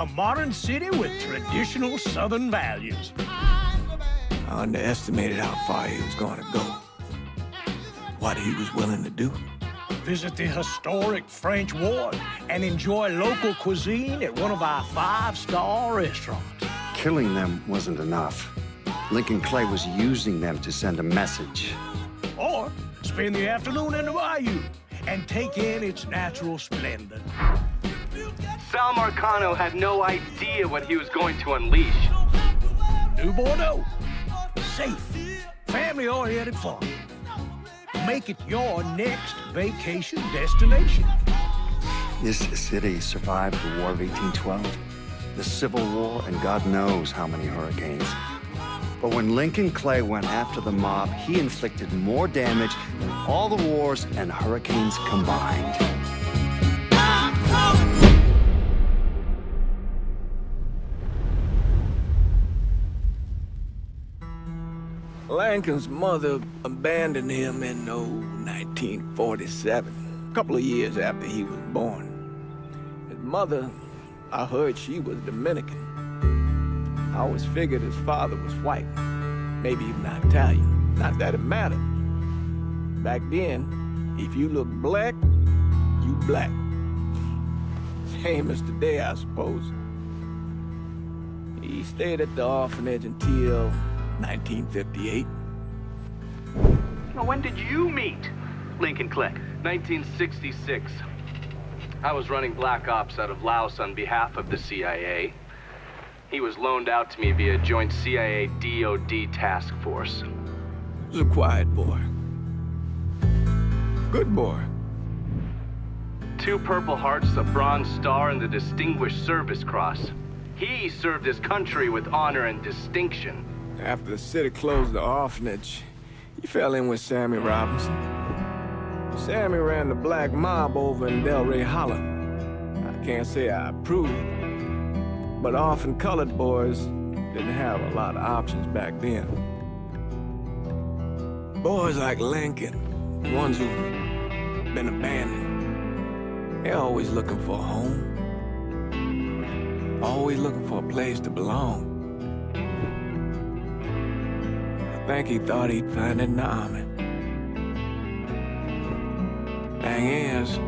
A modern city with traditional Southern values. I underestimated how far he was going to go. What he was willing to do. Visit the historic French Ward and enjoy local cuisine at one of our 5-star restaurants. Killing them wasn't enough. Lincoln Clay was using them to send a message. Or spend the afternoon in the bayou and take in its natural splendor. Sal Marcano had no idea what he was going to unleash. New Bordeaux. Safe, family-oriented farm. Make it your next vacation destination. This city survived the War of 1812, the Civil War, and God knows how many hurricanes. But when Lincoln Clay went after the mob, he inflicted more damage than all the wars and hurricanes combined. Lincoln's mother abandoned him in 1947, a couple of years after he was born. His mother, I heard she was Dominican. I always figured his father was white, maybe even Italian. Not that it mattered. Back then, if you looked black, you black. Same as today, I suppose. He stayed at the orphanage until 1958. Now, when did you meet Lincoln Clay? 1966. I was running Black Ops out of Laos on behalf of the CIA. He was loaned out to me via joint CIA-DOD task force. He was a quiet boy. Good boy. 2 Purple Hearts, a Bronze Star, and the Distinguished Service Cross. He served his country with honor and distinction. After the city closed the orphanage, he fell in with Sammy Robinson. Sammy ran the black mob over in Delray Hollow. I can't say I approved, but orphan colored boys didn't have a lot of options back then. Boys like Lincoln, ones who've been abandoned, they're always looking for a home. Always looking for a place to belong. I think he thought he'd find it in the army. Thing is,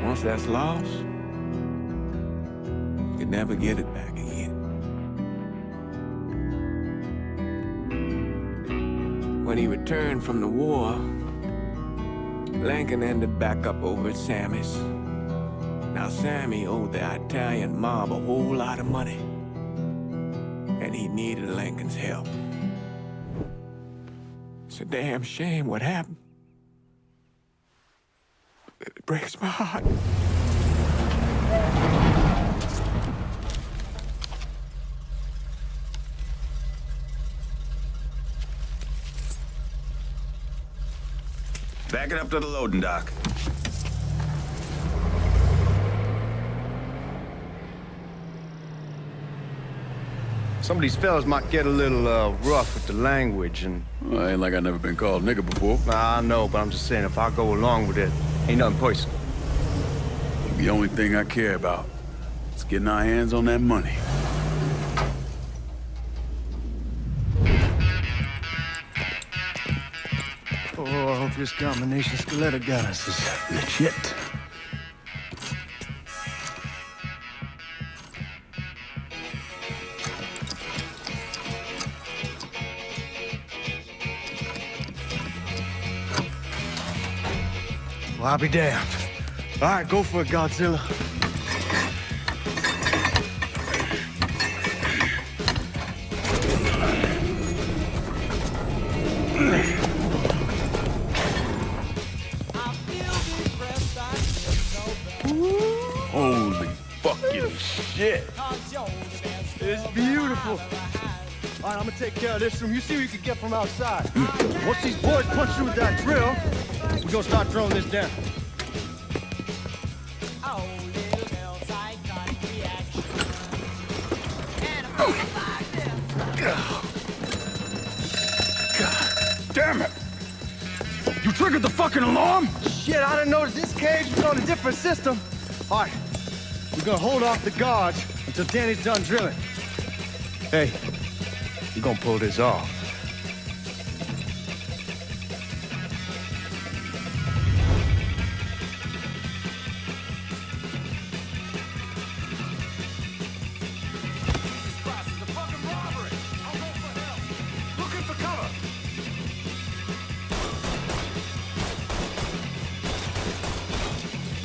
once that's lost, you can never get it back again. When he returned from the war, Lincoln ended back up over at Sammy's. Now Sammy owed the Italian mob a whole lot of money, and he needed Lincoln's help. It's a damn shame what happened. It breaks my heart. Back it up to the loading dock. Some of these fellas might get a little rough with the language, and... Well, ain't like I never been called nigger before. Nah, I know, but I'm just saying, if I go along with it, ain't nothing personal. The only thing I care about is getting our hands on that money. Oh, I hope this combination stiletto got us is legit. Well, I'll be damned. All right, go for it, Godzilla. Holy fucking shit. It's beautiful. All right, I'm gonna take care of this room. You see what you can get from outside. Once these boys punch through with that drill, we're gonna start throwing this down. God damn it! You triggered the fucking alarm? Shit, I didn't notice this cage was on a different system. All right, We're gonna hold off the guards until Danny's done drilling. Hey, we're gonna pull this off.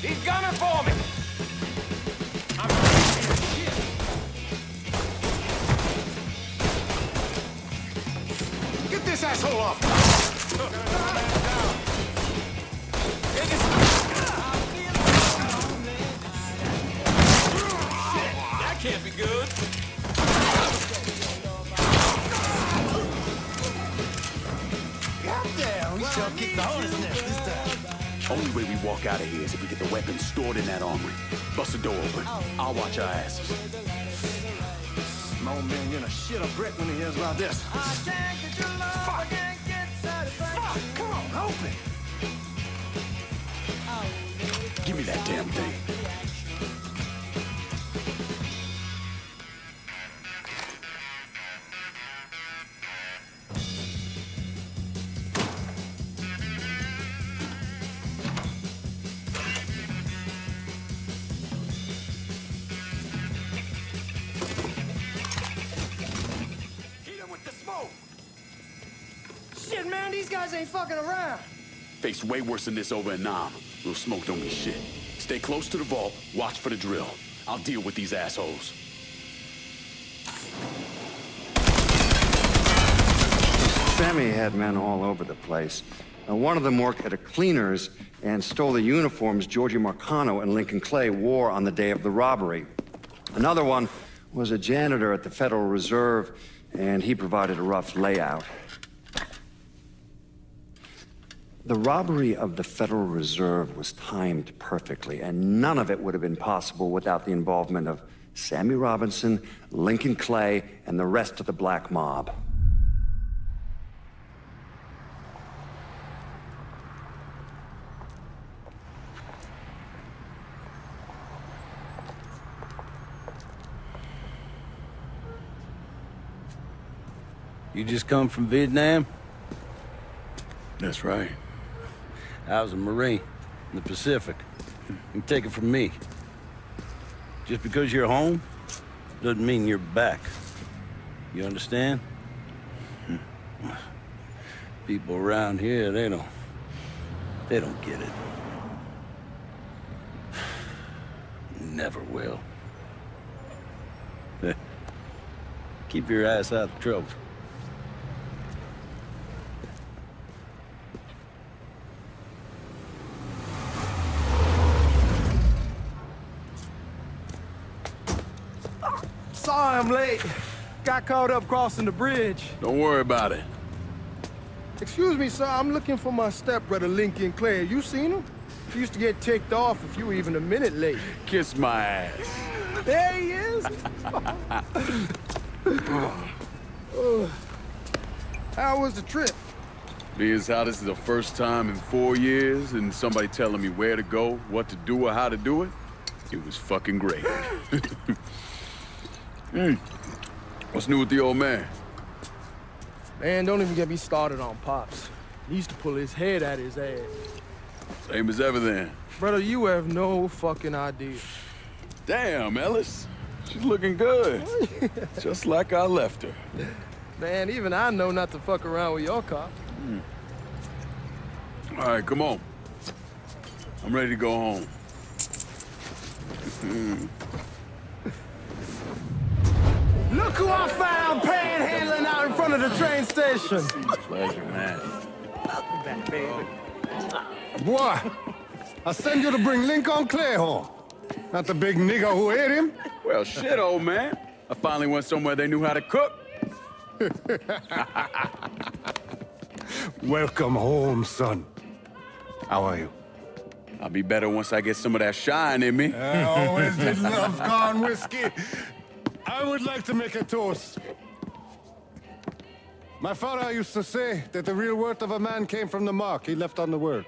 He's gunning for me! Get this asshole off! That can't be good. Goddamn, we shall kick the hornet's nest this time. Only way we walk out of here is if we get the weapons stored in that armory. Bust the door open. I'll watch our asses. My old man gonna shit a brick when he hears about this. Fuck! Fuck! Come on, open! Give me that damn thing. Shit, man, these guys ain't fucking around. Faced way worse than this over in Nam. Little smoke don't mean shit. Stay close to the vault, watch for the drill. I'll deal with these assholes. Sammy had men all over the place. One of them worked at a cleaner's and stole the uniforms Georgie Marcano and Lincoln Clay wore on the day of the robbery. Another one was a janitor at the Federal Reserve, and he provided a rough layout. The robbery of the Federal Reserve was timed perfectly, and none of it would have been possible without the involvement of Sammy Robinson, Lincoln Clay, and the rest of the black mob. You just come from Vietnam? That's right. I was a Marine in the Pacific. You take it from me. Just because you're home doesn't mean you're back. You understand? People around here, they don't get it. Never will. Keep your ass out of trouble. Sorry I'm late. Got caught up crossing the bridge. Don't worry about it. Excuse me, sir, I'm looking for my stepbrother, Lincoln Clay. You seen him? He used to get ticked off if you were even a minute late. Kiss my ass. There he is. How was the trip? Being as how this is the first time in 4 years and somebody telling me where to go, what to do, or how to do it, it was fucking great. What's new with the old man? Man, don't even get me started on Pops. He used to pull his head out his ass. Same as ever then. Brother, you have no fucking idea. Damn, Ellis. She's looking good. Just like I left her. Man, even I know not to fuck around with your cop. All right, come on. I'm ready to go home. Look who I found panhandling out in front of the train station. Pleasure, man. Boy, I send you to bring Lincoln Clay home. Not the big nigger who ate him. Well, shit, old man. I finally went somewhere they knew how to cook. Welcome home, son. How are you? I'll be better once I get some of that shine in me. I always did love corn whiskey. I would like to make a toast. My father used to say that the real worth of a man came from the mark he left on the world.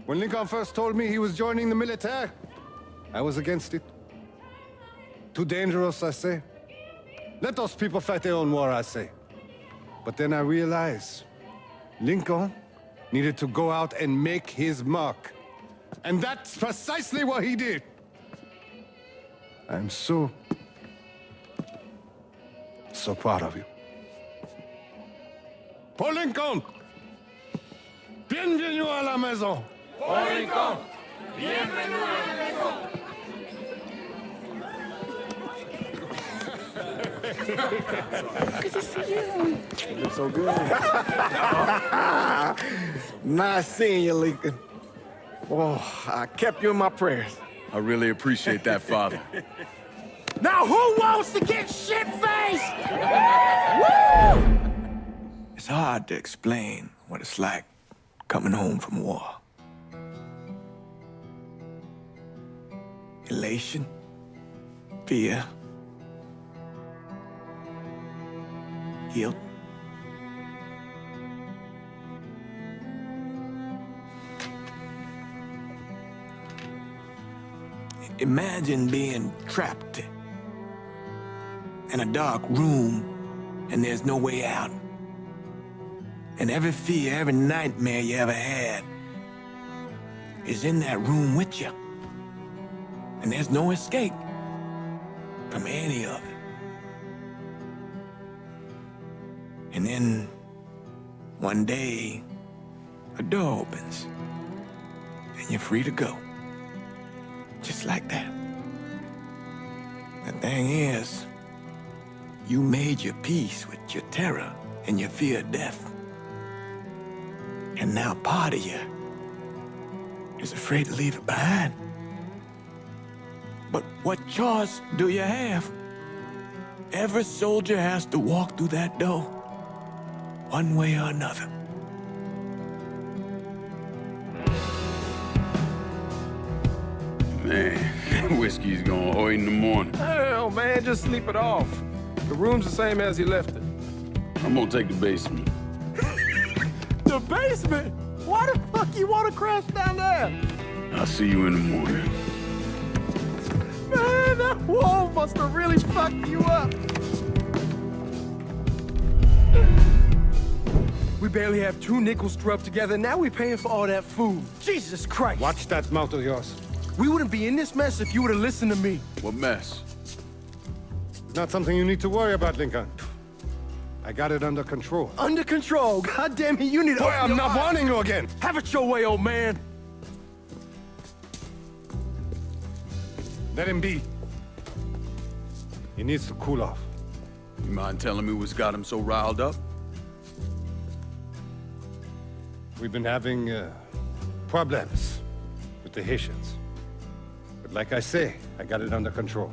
When Lincoln first told me he was joining the military, I was against it. Too dangerous, I say. Let those people fight their own war, I say. But then I realized Lincoln needed to go out and make his mark. And that's precisely what he did. I'm so proud of you. Paul Lincoln! Bienvenue à la maison! Paul Lincoln! Bienvenue à la maison! Good to see you. You look so good. Nice seeing you, Lincoln. Oh, I kept you in my prayers. I really appreciate that, Father. Now who wants to get shit-faced? It's hard to explain what it's like coming home from war. Elation, fear, guilt. Imagine being trapped in a dark room and there's no way out. And every fear, every nightmare you ever had is in that room with you. And there's no escape from any of it. And then one day, a door opens and you're free to go. Just like that. The thing is, you made your peace with your terror and your fear of death. And now part of you is afraid to leave it behind. But what choice do you have? Every soldier has to walk through that door, one way or another. Man, whiskey's gonna hurt in the morning. Hell, man, just sleep it off. The room's the same as you left it. I'm gonna take the basement. The basement? Why the fuck you want to crash down there? I'll see you in the morning. Man, that wall must have really fucked you up. We barely have 2 nickels to rub together. Now we're paying for all that food. Jesus Christ. Watch that mouth of yours. We wouldn't be in this mess if you would have listened to me. What mess? It's not something you need to worry about, Lincoln. I got it under control. Under control. God damn it, you need to Boy, open I'm your not eyes. warning you again. Have it your way, old man. Let him be. He needs to cool off. You mind telling me what's got him so riled up? We've been having problems with the Haitians. But like I say, I got it under control.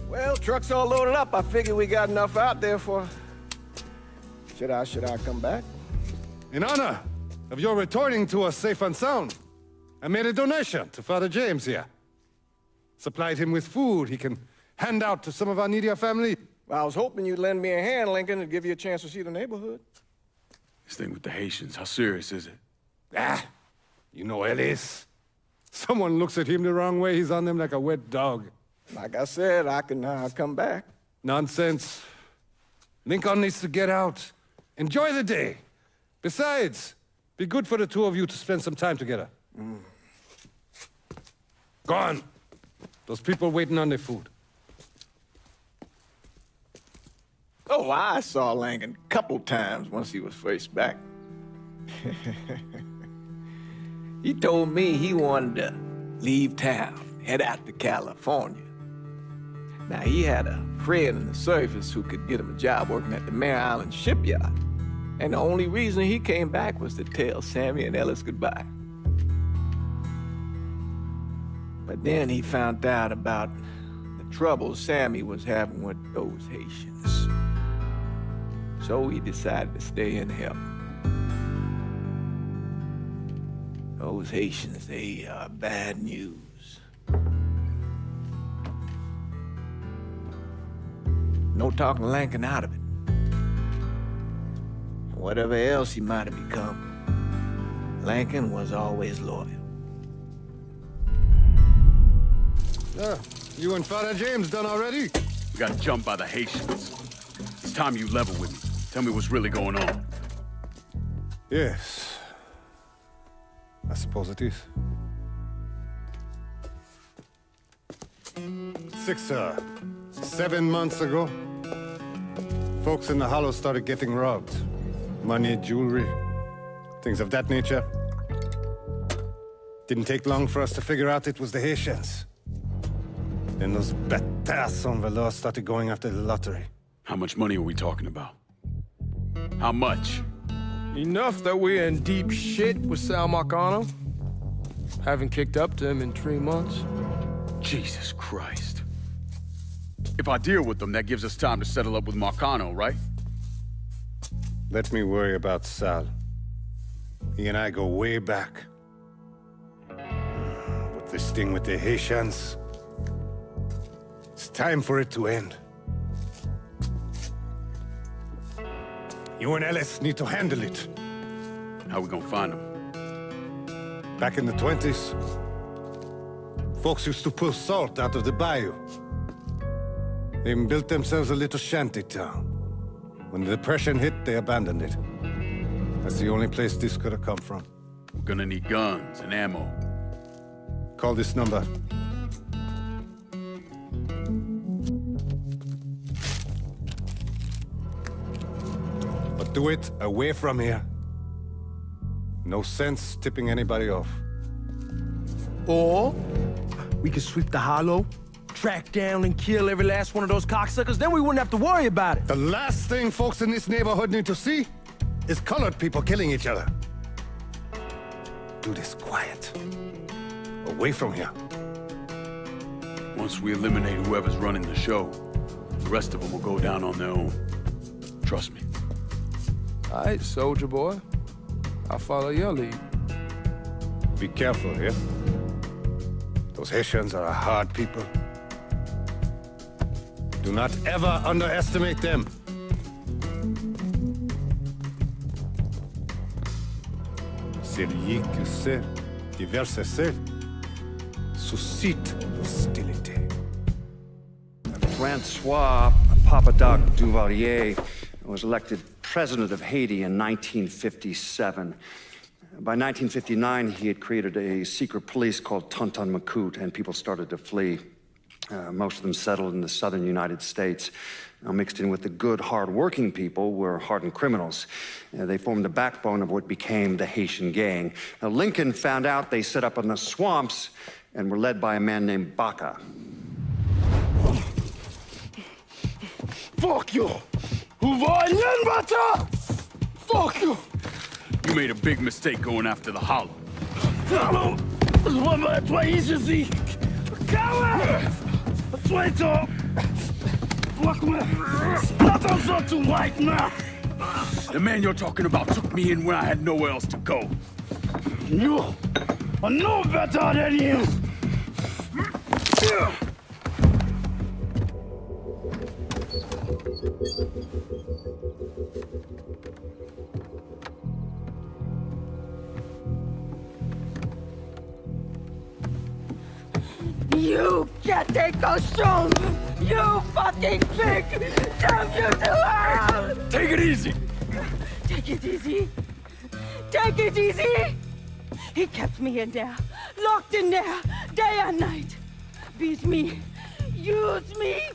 Well, truck's all loaded up. I figure we got enough out there for... Should I come back? In honor of your returning to us safe and sound, I made a donation to Father James here. Supplied him with food he can hand out to some of our needier family. Well, I was hoping you'd lend me a hand, Lincoln, and give you a chance to see the neighborhood. This thing with the Haitians, how serious is it? Ah, you know Ellis. Someone looks at him the wrong way, he's on them like a wet dog. Like I said, I can come back. Nonsense. Lincoln needs to get out. Enjoy the day. Besides, be good for the two of you to spend some time together. Go on. Those people waiting on their food. Oh, I saw Lincoln a couple times once he was first back. He told me he wanted to leave town, head out to California. Now, he had a friend in the service who could get him a job working at the Mare Island shipyard. And the only reason he came back was to tell Sammy and Ellis goodbye. But then he found out about the trouble Sammy was having with those Haitians. So he decided to stay and help. Those Haitians, they are bad news. No talking Lincoln out of it. Whatever else he might have become, Lincoln was always loyal. You and Father James done already? We got jumped by the Haitians. It's time you level with me. Tell me what's really going on. Yes. I suppose it is. 7 months ago, folks in the Hollow started getting robbed. Money, jewelry, things of that nature. Didn't take long for us to figure out it was the Haitians. Then those bâtards on velour started going after the lottery. How much money are we talking about? How much? Enough that we're in deep shit with Sal Marcano. Haven't kicked up to him in 3 months. Jesus Christ. If I deal with them, that gives us time to settle up with Marcano, right? Let me worry about Sal. He and I go way back. But this thing with the Haitians, it's time for it to end. You and Ellis need to handle it. How we gonna find them? Back in the 20s, folks used to pull salt out of the bayou. They even built themselves a little shanty town. When the Depression hit, they abandoned it. That's the only place this could have come from. We're gonna need guns and ammo. Call this number. But do it away from here. No sense tipping anybody off. Or we could sweep the Hollow, track down and kill every last one of those cocksuckers, then we wouldn't have to worry about it. The last thing folks in this neighborhood need to see is colored people killing each other. Do this quiet. Away from here. Once we eliminate whoever's running the show, the rest of them will go down on their own. Trust me. All right, soldier boy. I'll follow your lead. Be careful here. Those Haitians are a hard people. Do not ever underestimate them. Celui qui sait diverser suscite hostilité. Francois Papadoc Duvalier was elected president of Haiti in 1957. By 1959, he had created a secret police called Tonton Macoute, and people started to flee. Most of them settled in the southern United States. Now, mixed in with the good, hard-working people were hardened criminals. They formed the backbone of what became the Haitian gang. Now, Lincoln found out they set up in the swamps and were led by a man named Baca. Fuck you! Fuck you! You made a big mistake going after the Hollow. Allô? Toi ici! Coward! Traitor! Attention to white man! The man you're talking about took me in when I had nowhere else to go. You are no better than him! You can't take costume! You fucking pig! Damn you to hell! Take it easy! Take it easy! Take it easy! He kept me in there, locked in there, day and night. Beat me, use me.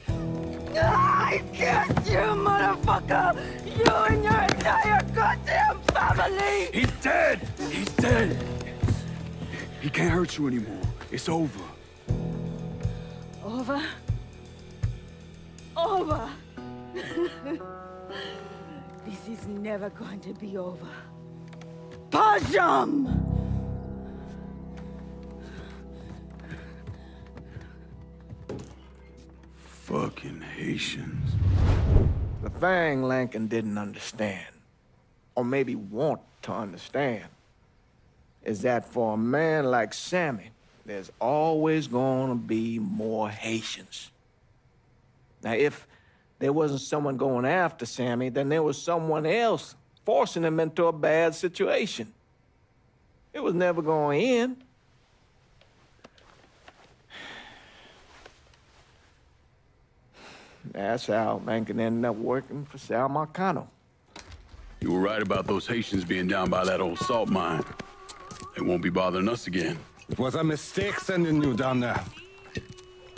I curse you, motherfucker! You and your entire goddamn family! He's dead! He's dead! He can't hurt you anymore. It's over. Over? Over! This is never going to be over. Pajam! Fucking Haitians. The thing Lincoln didn't understand, or maybe want to understand, is that for a man like Sammy, there's always gonna be more Haitians. Now, if there wasn't someone going after Sammy, then there was someone else forcing him into a bad situation. It was never gonna end. That's how Lincoln ended up working for Sal Marcano. You were right about those Haitians being down by that old salt mine. They won't be bothering us again. It was a mistake sending you down there.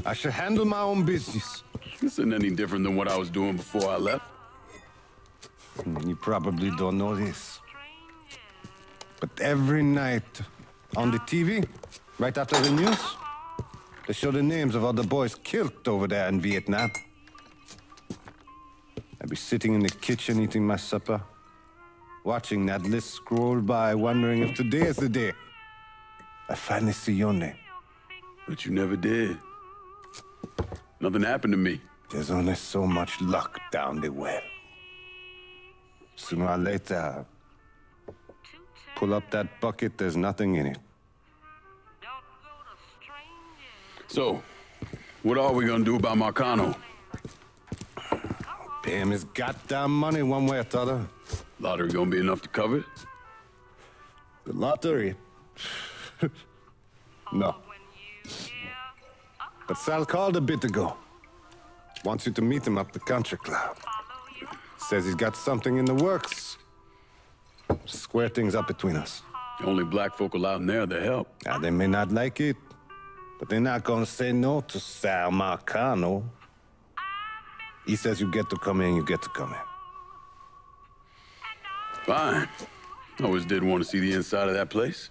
I should handle my own business. This isn't any different than what I was doing before I left. You probably don't know this. But every night on the TV, right after the news, they show the names of all the boys killed over there in Vietnam. I'd be sitting in the kitchen eating my supper, watching that list scroll by, wondering if today is the day I finally see your name. But you never did. Nothing happened to me. There's only so much luck down the well. Sooner or later, pull up that bucket, there's nothing in it. So, what are we gonna do about Marcano? Pay him his goddamn money one way or the other. Lottery gonna be enough to cover it? The lottery? No. But Sal called a bit ago. Wants you to meet him up the country club. Says he's got something in the works. Square things up between us. The only black folk allowed in there to help. Now, they may not like it, but they're not gonna say no to Sal Marcano. He says you get to come in, you get to come in. Fine. I always did want to see the inside of that place.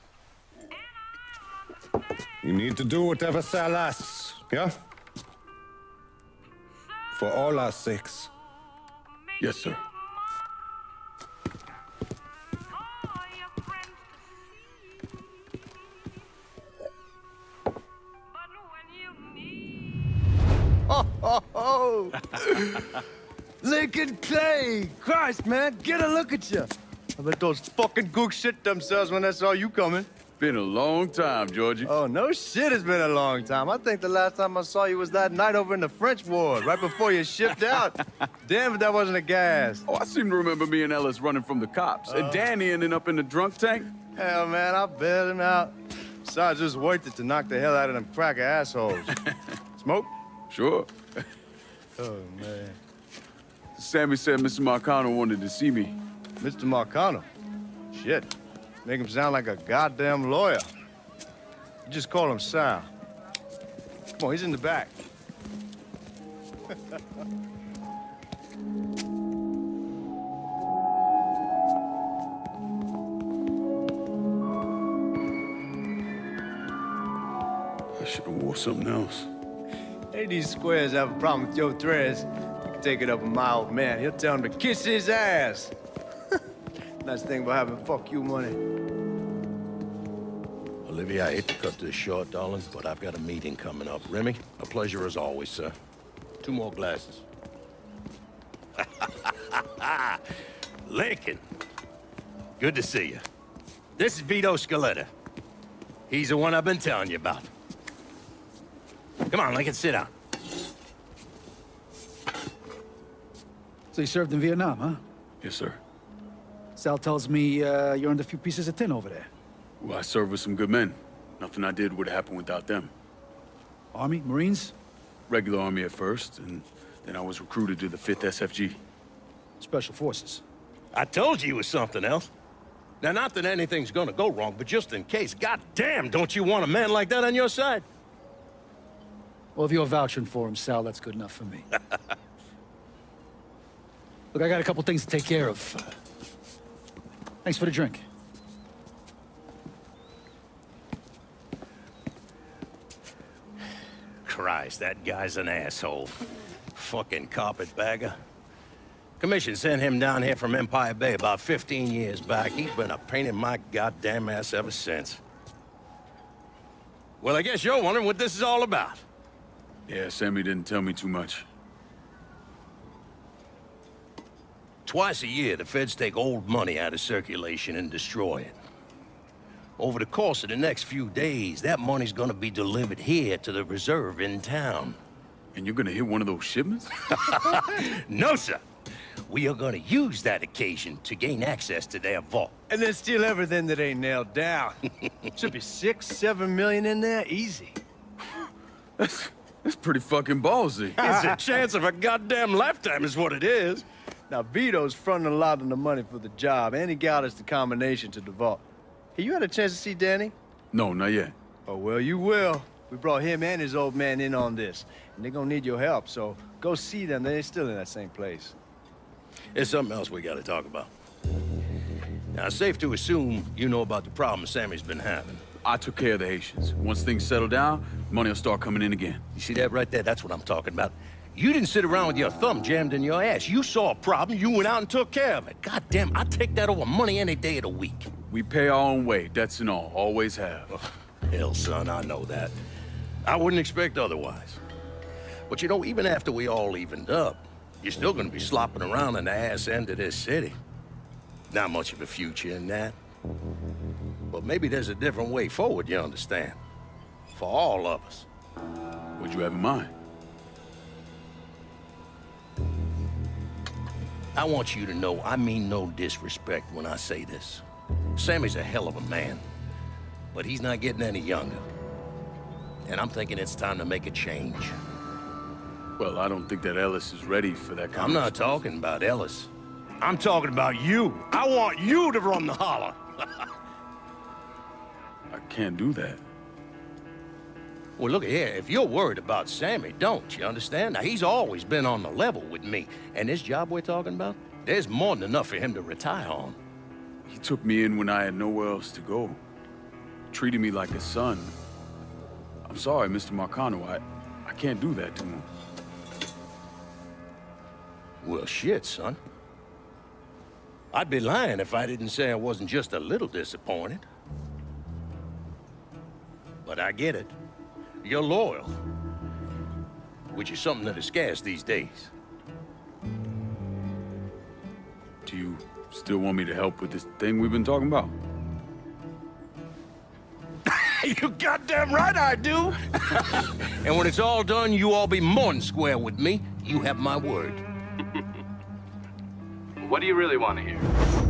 You need to do whatever Sal asks, yeah? For all our sakes. Yes, sir. Oh, Lincoln Clay! Christ, man, get a look at you. I bet those fucking gooks shit themselves when they saw you coming. Been a long time, Georgie. Oh, no shit, it's been a long time. I think the last time I saw you was that night over in the French Ward, right before you shipped out. Damn if that wasn't a gas. Oh, I seem to remember me and Ellis running from the cops. And Danny ending up in the drunk tank. Hell, man, I bailed him out. Besides, it was worth it to knock the hell out of them cracker assholes. Smoke? Sure. Oh, man. Sammy said Mr. Marcano wanted to see me. Mr. Marcano? Shit. Make him sound like a goddamn lawyer. You just call him Sal. Come on, he's in the back. I should have wore something else. Hey, these squares have a problem with your threads. You can take it up with my old man. He'll tell him to kiss his ass. Nice thing about having fuck you money. Olivia, I hate to cut this short, darling, but I've got a meeting coming up. Remy, a pleasure as always, sir. 2 more glasses. Lincoln, good to see you. This is Vito Scaletta. He's the one I've been telling you about. Come on, Lincoln, sit down. So you served in Vietnam, huh? Yes, sir. Sal tells me you earned a few pieces of tin over there. Well, I served with some good men. Nothing I did would have happened without them. Army? Marines? Regular Army at first, and then I was recruited to the 5th SFG. Special Forces. I told you it was something else. Now, not that anything's gonna go wrong, but just in case, goddamn, don't you want a man like that on your side? Well, if you're vouching for him, Sal, that's good enough for me. Look, I got a couple things to take care of. Thanks for the drink. Christ, that guy's an asshole. Fucking carpetbagger. Commission sent him down here from Empire Bay about 15 years back. He's been a pain in my goddamn ass ever since. Well, I guess you're wondering what this is all about. Yeah, Sammy didn't tell me too much. Twice a year, the feds take old money out of circulation and destroy it. Over the course of the next few days, that money's gonna be delivered here to the reserve in town. And you're gonna hit one of those shipments? No, sir. We are gonna use that occasion to gain access to their vault. And then steal everything that ain't nailed down. Should be 6, 7 million in there, easy. That's pretty fucking ballsy. It's a chance of a goddamn lifetime is what it is. Now, Vito's fronting a lot of the money for the job, and he got us the combination to the vault. Hey, you had a chance to see Danny? No, not yet. Oh, well, you will. We brought him and his old man in on this, and they're gonna need your help, so go see them. They're still in that same place. There's something else we gotta talk about. Now, it's safe to assume you know about the problem Sammy's been having. I took care of the Haitians. Once things settle down, money will start coming in again. You see that right there? That's what I'm talking about. You didn't sit around with your thumb jammed in your ass. You saw a problem, you went out and took care of it. God damn, I'd take that over money any day of the week. We pay our own way, debts and all. Always have. Oh, hell, son, I know that. I wouldn't expect otherwise. But you know, even after we all evened up, you're still gonna be slopping around in the ass end of this city. Not much of a future in that. But maybe there's a different way forward, you understand? For all of us. What'd you have in mind? I want you to know I mean no disrespect when I say this. Sammy's a hell of a man, but he's not getting any younger. And I'm thinking it's time to make a change. Well, I don't think that Ellis is ready for that kind I'm not talking about Ellis. I'm talking about you. I want you to run the holler. I can't do that. Well, look here, if you're worried about Sammy, don't, you understand? Now, he's always been on the level with me. And this job we're talking about, there's more than enough for him to retire on. He took me in when I had nowhere else to go. Treated me like a son. I'm sorry, Mr. Marcano. I can't do that to him. Well, shit, son. I'd be lying if I didn't say I wasn't just a little disappointed. But I get it. You're loyal. Which is something that is scarce these days. Do you still want me to help with this thing we've been talking about? You goddamn right I do! And when it's all done, you all be more than square with me. You have my word. What do you really want to hear?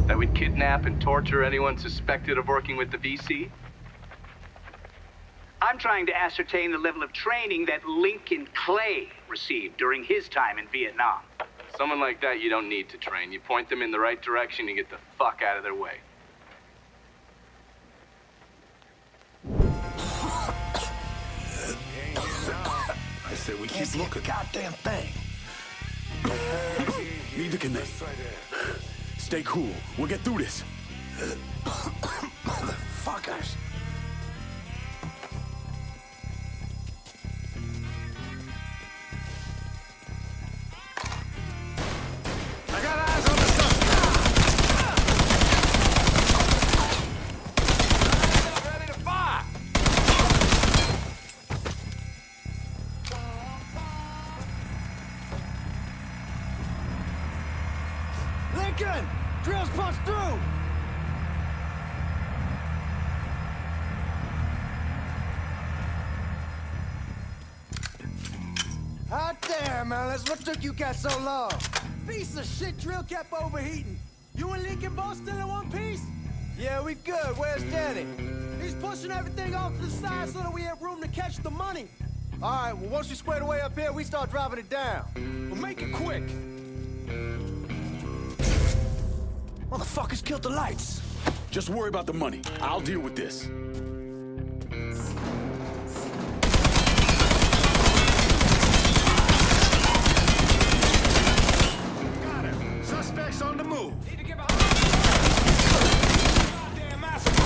That we'd kidnap and torture anyone suspected of working with the VC? I'm trying to ascertain the level of training that Lincoln Clay received during his time in Vietnam. Someone like that you don't need to train. You point them in the right direction and get the fuck out of their way. I said we keep looking. Goddamn thing. Neither can they. Stay cool. We'll get through this. Motherfuckers. I got eyes on the suspect. Ready to fire. Lincoln! Drills punch through! Hot damn, man. What took you guys so long? Piece of shit drill kept overheating. You and Lincoln both still in one piece? Yeah, we good. Where's Danny? He's pushing everything off to the side so that we have room to catch the money. All right, well, once you squared away up here, we start dropping it down. Well, make it quick. Motherfuckers killed the lights. Just worry about the money. I'll deal with this. Got him. Suspects on the move. Need to get behind. Goddamn massacre.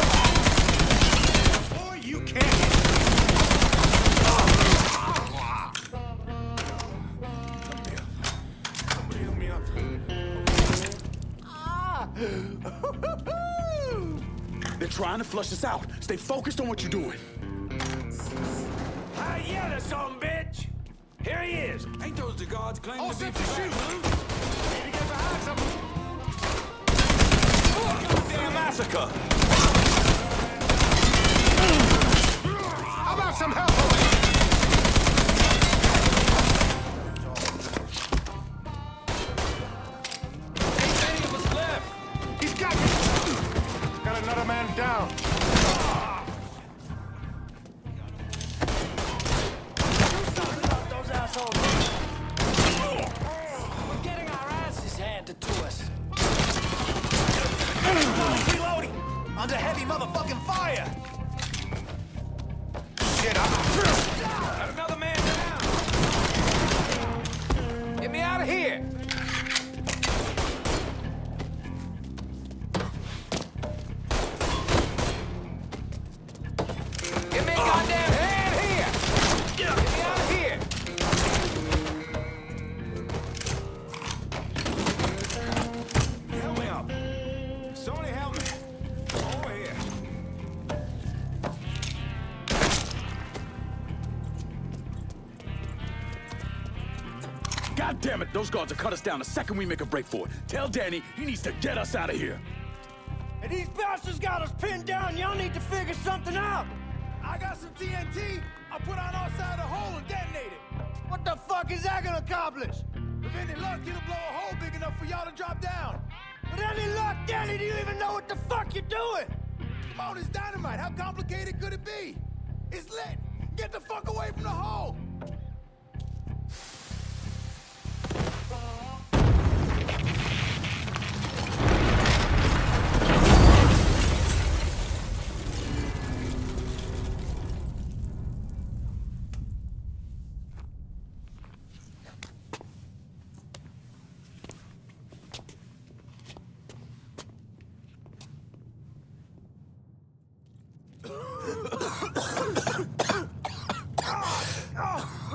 Boy, you can't. They're trying to flush us out. Stay focused on what you're doing. I yell at some bitch. Here he is. Ain't those the guards claiming All to be set to shoot. Need to get behind some. Goddamn massacre. How about some help? Ain't any of us left. He's got me. Got another man down. heavy motherfucking fire! Get up! Got another man down! Get me out of here! Get me a goddamn hand here! Get me out of here! Help me up! Sony, help me! Over here! God damn it, those guards will cut us down the second we make a break for it. Tell Danny he needs to get us out of here. And these bastards got us pinned down. Y'all need to figure something out. I got some TNT. I'll put on our side of the hole and detonate it. What the fuck is that gonna accomplish? With any luck, it'll blow a hole big enough for y'all to drop down. With any luck, Danny, do you even know what the fuck you're doing? Come on, it's dynamite. How complicated could it be? It's lit. Get the fuck away from the hole.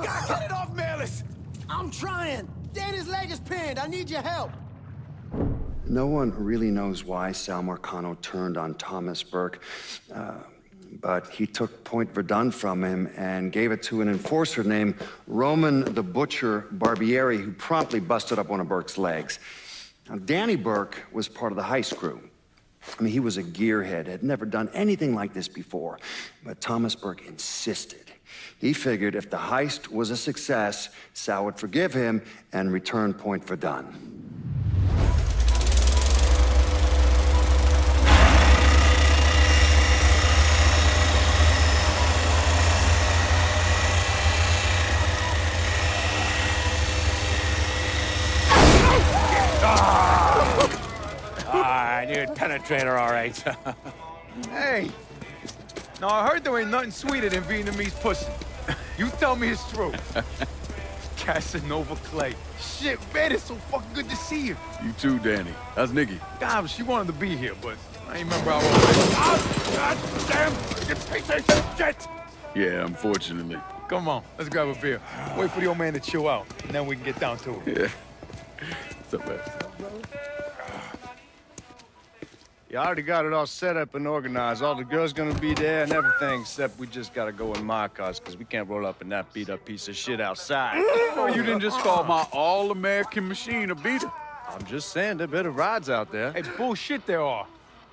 Get it off, Melis! I'm trying. Danny's leg is pinned. I need your help. No one really knows why Sal Marcano turned on Thomas Burke, but he took Point Verdun from him and gave it to an enforcer named Roman the Butcher Barbieri, who promptly busted up one of Burke's legs. Now, Danny Burke was part of the heist crew. I mean, he was a gearhead, had never done anything like this before, but Thomas Burke insisted. He figured if the heist was a success, Sal would forgive him and return Point Verdun. Dude, penetrator, all right. Hey! Now, I heard there ain't nothing sweeter than Vietnamese pussy. You tell me it's true. Casanova Clay. Shit, man, it's so fucking good to see you. You too, Danny. How's Nikki? God, she wanted to be here, but I ain't remember how old it was. Oh, God damn! You piece of shit! Yeah, unfortunately. Come on, let's grab a beer. Wait for the old man to chill out, and then we can get down to it. Yeah. What's up, man? You already got it all set up and organized. All the girls gonna be there and everything, except we just gotta go in my cars, because we can't roll up in that beat-up piece of shit outside. Oh, you didn't just call my all-American machine a beater. I'm just saying, there are better rides out there. It's bullshit there are.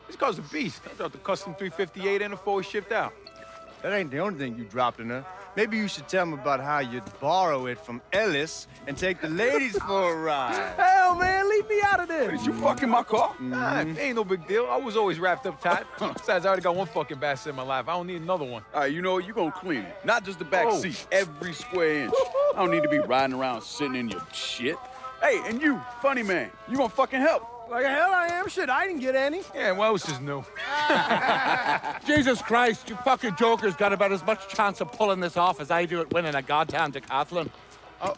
This car's a beast. I dropped the custom 358 and the 4 shipped out. That ain't the only thing you dropped in her. Maybe you should tell me about how you'd borrow it from Ellis and take the ladies for a ride. Hell, man, leave me out of this. Did you fucking my car? Nah, ain't no big deal. I was always wrapped up tight. Besides, I already got one fucking bastard in my life. I don't need another one. All right, you know what? You're gonna clean it. Not just the back seat, every square inch. I don't need to be riding around sitting in your shit. Hey, and you, funny man, you gonna fucking help. Like hell I am. Shit, I didn't get any. Yeah, what else is new? Jesus Christ, you fucking jokers got about as much chance of pulling this off as I do at winning a goddamn decathlon.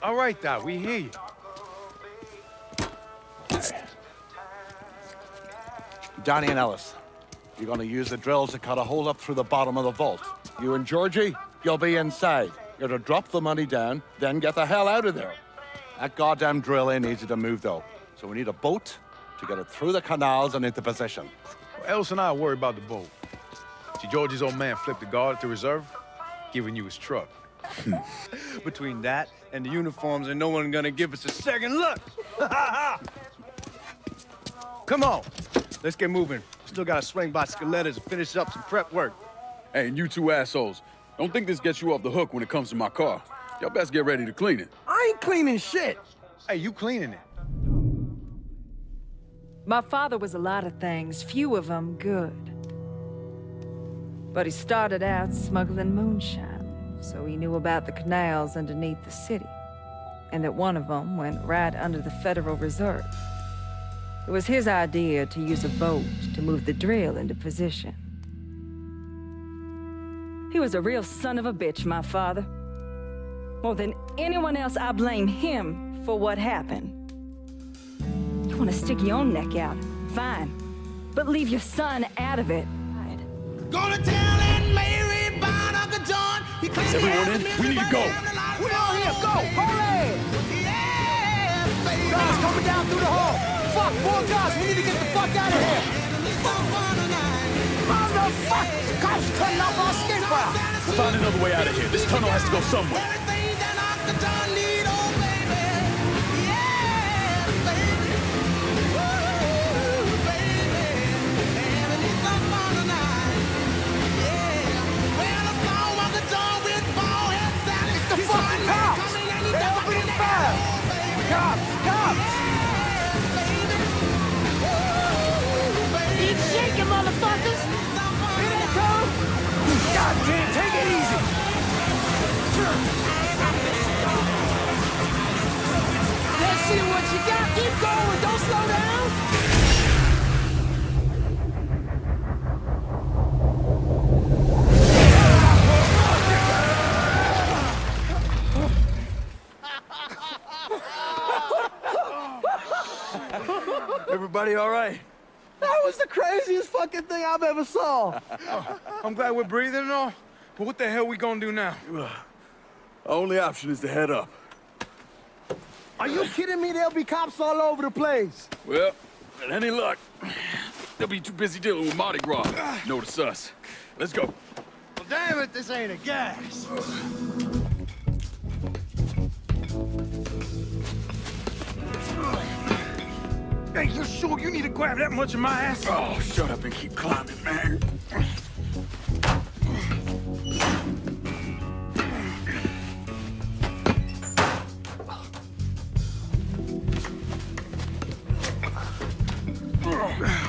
All right, Doc, we hear you. Johnny and Ellis, you're gonna use the drills to cut a hole up through the bottom of the vault. You and Georgie, you'll be inside. You're to drop the money down, then get the hell out of there. That goddamn drill ain't easy to move, though. So we need a boat to get it through the canals and into position. Well, Ellis and I worry about the boat. See, Georgie's old man flipped the guard at the reserve, giving you his truck. Between that and the uniforms, and no one gonna give us a second look. Come on, let's get moving. Still gotta swing by Skelettas and finish up some prep work. Hey, and you two assholes, don't think this gets you off the hook when it comes to my car. Y'all best get ready to clean it. I ain't cleaning shit. Hey, you cleaning it. My father was a lot of things, few of them good. But he started out smuggling moonshine, so he knew about the canals underneath the city, and that one of them went right under the Federal Reserve. It was his idea to use a boat to move the drill into position. He was a real son of a bitch, my father. More than anyone else, I blame him for what happened. You want to stick your own neck out? Fine. But leave your son out of it. Gonna tell Aunt Mary about Uncle John. Is everyone in? We need to go. We all here. Go. Hurry. Yeah, baby. Guys, coming down through the hall. Fuck, more guys. We need to get the fuck out of here. Motherfuckers. Cops cutting off our escape route. We'll find another way out of here. This tunnel has to go somewhere. Everything that Uncle John need, oh baby. Yeah, baby. Ooh, baby. And I need some fun tonight. Yeah. Well, I saw Uncle John with bald head salad. It's the fucking cops. They're opening fire. Cops. Keep shaking, motherfuckers. Here they come. God damn, take it easy. Let's see what you got. Keep going. Don't slow down. Everybody all right? That was the craziest fucking thing I've ever saw. I'm glad we're breathing and all, but what the hell we gonna do now? Our only option is to head up. Are you kidding me? There'll be cops all over the place. Well, with any luck, they'll be too busy dealing with Mardi Gras. Notice us. Let's go. Well, damn it, this ain't a gas. Hey, you sure you need to grab that much of my ass? Oh, shut up and keep climbing, man.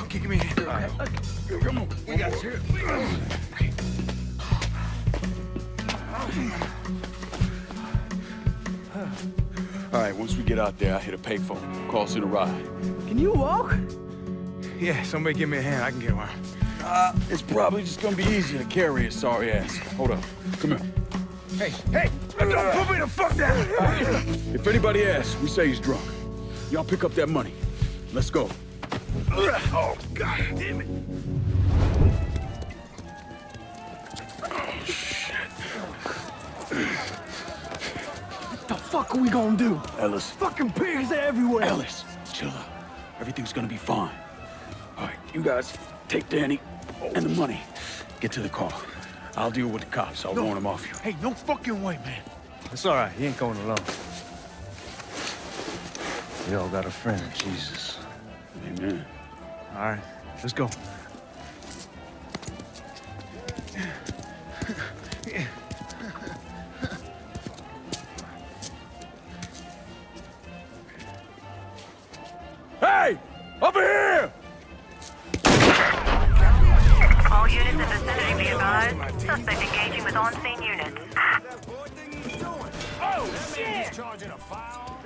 Okay, give me a hand. All right. Come on, we got you. All right, once we get out there, I hit a payphone. Call us in a ride. Can you walk? Yeah, somebody give me a hand. I can get one. It's probably just gonna be easier to carry a sorry ass. Hold up. Come here. Hey, don't put me the fuck down. If anybody asks, we say he's drunk. Y'all pick up that money. Let's go. Oh, God damn it. Oh, shit. What the fuck are we gonna do? Ellis. Fucking pigs are everywhere. Ellis, chill out. Everything's gonna be fine. All right, you guys take Danny and the money. Get to the car. I'll deal with the cops. I'll warn them off you. Hey, no fucking way, man. It's all right. He ain't going alone. We all got a friend in Jesus. Amen. All right, let's go. Hey! Over here! All units in the vicinity be advised. Suspect engaging with on-scene units. Oh, shit! He's charging a foul.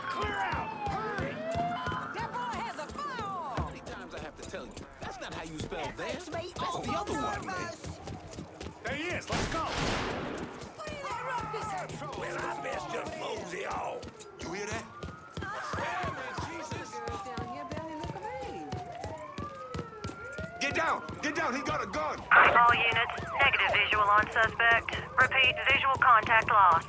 Clear out! Hurry! That boy has a firearm! How many times I have to tell you? That's not how you spell that. That's the other one, man. There he is. Let's go. What is that ruckus? Well, I best just mosey on. You hear that? Yeah, man, Jesus. Get down! Get down! He got a gun! All units, negative visual on suspect. Repeat, visual contact lost.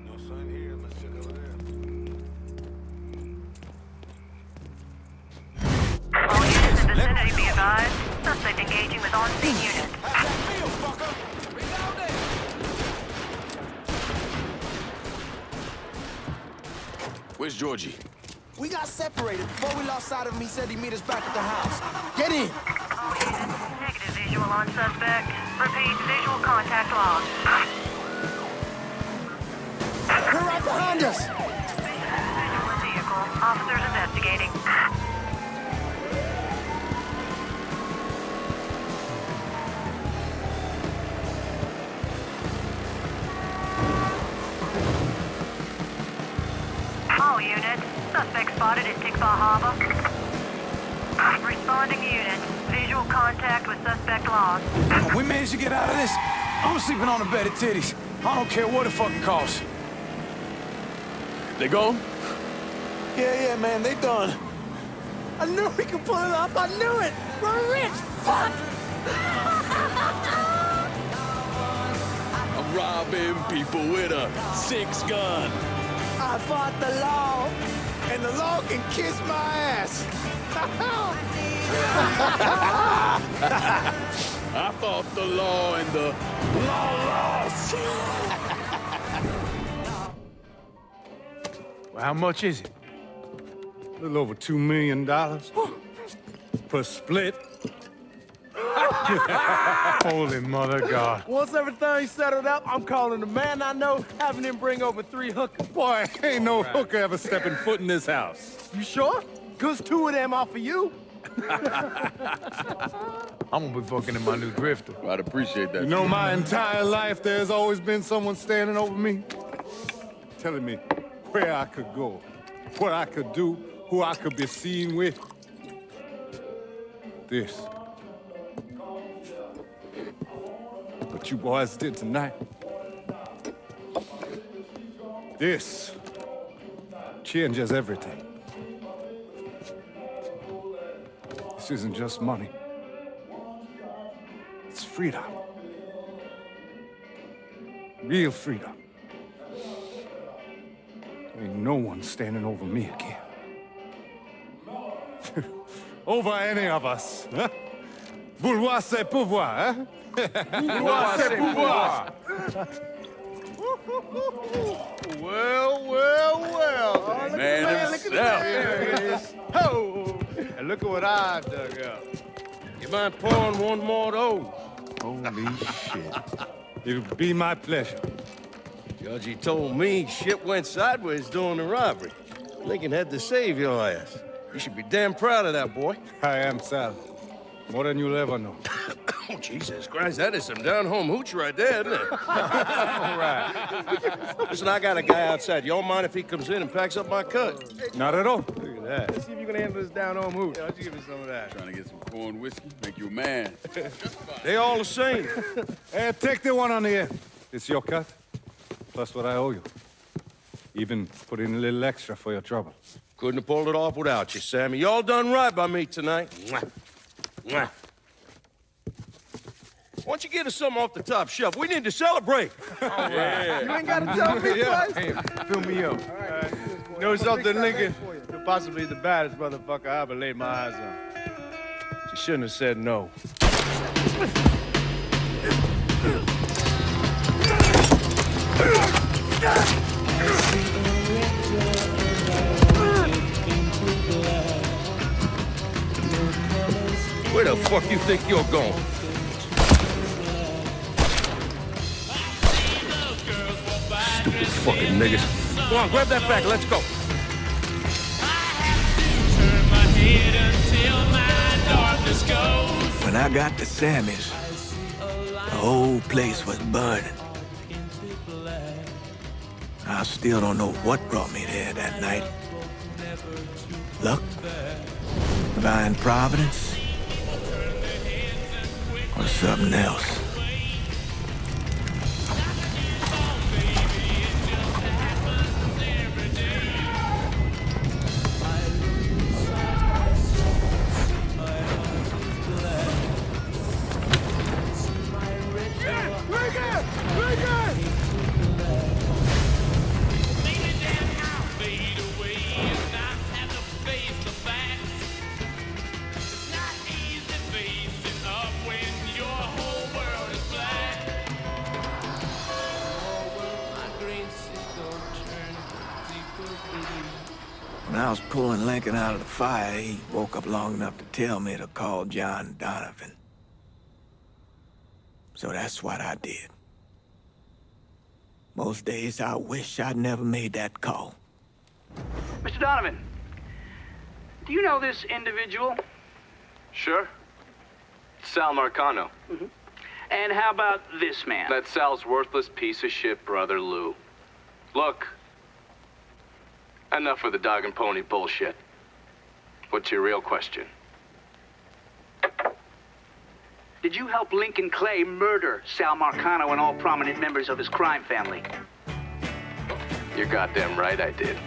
No sign here. Let's check over there. All units in vicinity be advised. Suspect engaging with on-scene units. How's that feel, fucker? Reloading! Where's Georgie? We got separated before we lost sight of him. He said he'd meet us back at the house. Get in! All units, negative visual on suspect. Repeat, visual contact lost. They're right behind us! Visual in vehicle. Officers investigating. All units. Suspect spotted at Tickfaw Harbor. Responding unit. Visual contact with suspect lost. Oh, we managed to get out of this. I'm sleeping on a bed of titties. I don't care what it fucking costs. They gone? Yeah, man, they done. I knew we could pull it off. I knew it. We're rich. Fuck. I'm robbing people with a 6-gun. I fought the law, and the law can kiss my ass. I fought the law and the law lost. Well, how much is it? A little over $2 million per split. Holy mother God. Once everything's settled up, I'm calling the man I know, having him bring over 3 hookers. Boy, ain't no hooker ever stepping foot in this house. You sure? 'Cause 2 of them are for you. I'm gonna be fucking in my new drifter. Well, I'd appreciate that. You know, my entire life, there's always been someone standing over me, telling me where I could go, what I could do, who I could be seen with. This. What you boys did tonight. This changes everything. This isn't just money. It's freedom. Real freedom. Ain't no one standing over me again. Over any of us, huh? Vouloir c'est pouvoir, huh? Vouloir c'est pouvoir. Well. Man himself. There it is. Ho! And look at what I dug up. You mind pouring one more of those? Holy shit. It'll be my pleasure. Judgy told me shit went sideways during the robbery. Lincoln had to save your ass. You should be damn proud of that, boy. I am, Sal. More than you'll ever know. Oh, Jesus Christ, that is some down-home hooch right there, isn't it? All right. Listen, I got a guy outside. You don't mind if he comes in and packs up my cut? Not at all. Look at that. Let's see if you can handle this down-home hoot. Why don't you give me some of that? Trying to get some corn whiskey, make you a man. They all the same. Hey, take the one on the end. It's your cut, plus what I owe you. Even put in a little extra for your trouble. Couldn't have pulled it off without you, Sammy. You all done right by me tonight. Mwah. Mwah. Why don't you get us something off the top shelf? We need to celebrate. Yeah. You ain't got to tell me twice. Hey, fill me up. All right. You know something, Lincoln? You're possibly the baddest motherfucker I ever laid my eyes on. She shouldn't have said no. Where the fuck you think you're going? Stupid fucking niggas. Go on, grab that bag, let's go. When I got to Sammy's, the whole place was burning. I still don't know what brought me there that night. Luck? Divine providence? Or something else? When I was pulling Lincoln out of the fire, he woke up long enough to tell me to call John Donovan. So that's what I did. Most days I wish I'd never made that call. Mr. Donovan, do you know this individual? Sure. Sal Marcano. Mm-hmm. And how about this man? That's Sal's worthless piece of shit brother, Lou. Look, Enough of the dog and pony bullshit. What's your real question? Did you help Lincoln Clay murder Sal Marcano and all prominent members of his crime family? You're goddamn right I did.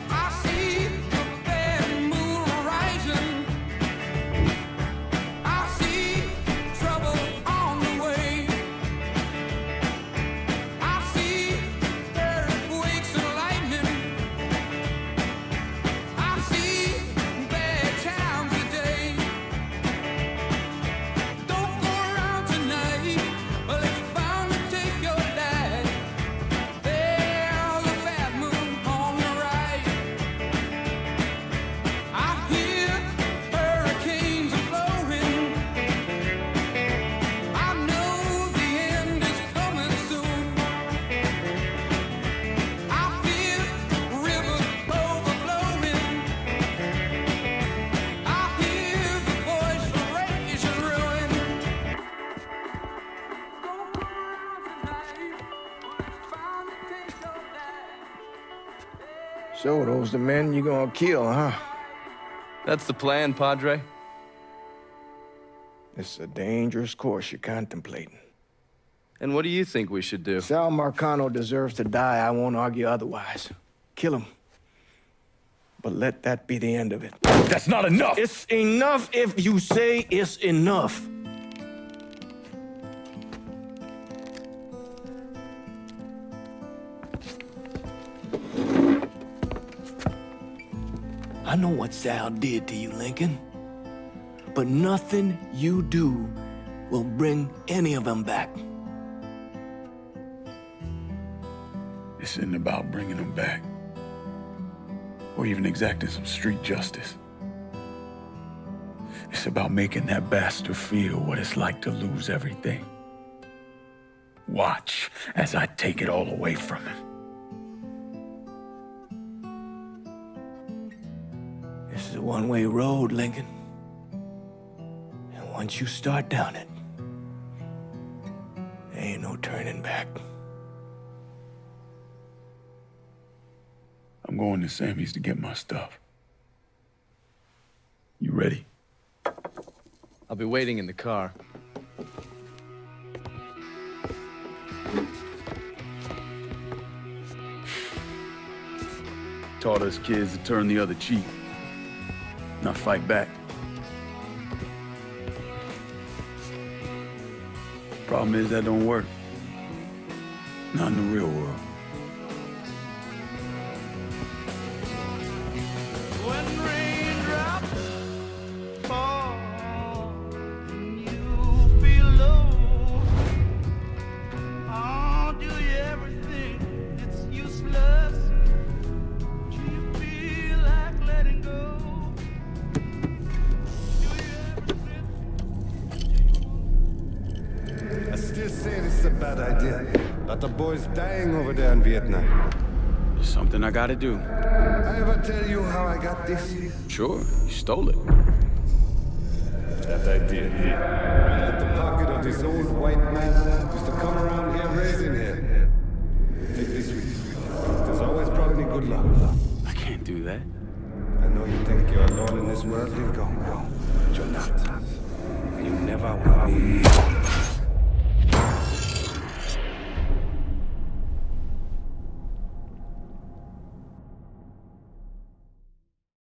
So those the men you gonna kill, huh? That's the plan, Padre. It's a dangerous course you're contemplating. And what do you think we should do? Sal Marcano deserves to die. I won't argue otherwise. Kill him. But let that be the end of it. That's not enough! It's enough if you say it's enough. I know what Sal did to you, Lincoln. But nothing you do will bring any of them back. This isn't about bringing them back. Or even exacting some street justice. It's about making that bastard feel what it's like to lose everything. Watch as I take it all away from him. This is a one-way road, Lincoln. And once you start down it, there ain't no turning back. I'm going to Sammy's to get my stuff. You ready? I'll be waiting in the car. Taught us kids to turn the other cheek, not fight back. Problem is that don't work. Not in the real world. The boys dying over there in Vietnam. It's something I gotta do. I ever tell you how I got this? Sure, you stole it. That I did. At the pocket of this old white man used to come around here raising hell. Take this with you. It has always brought me good luck. I can't do that. I know you think you're alone in this world, Lincoln. But you're not. You never will be.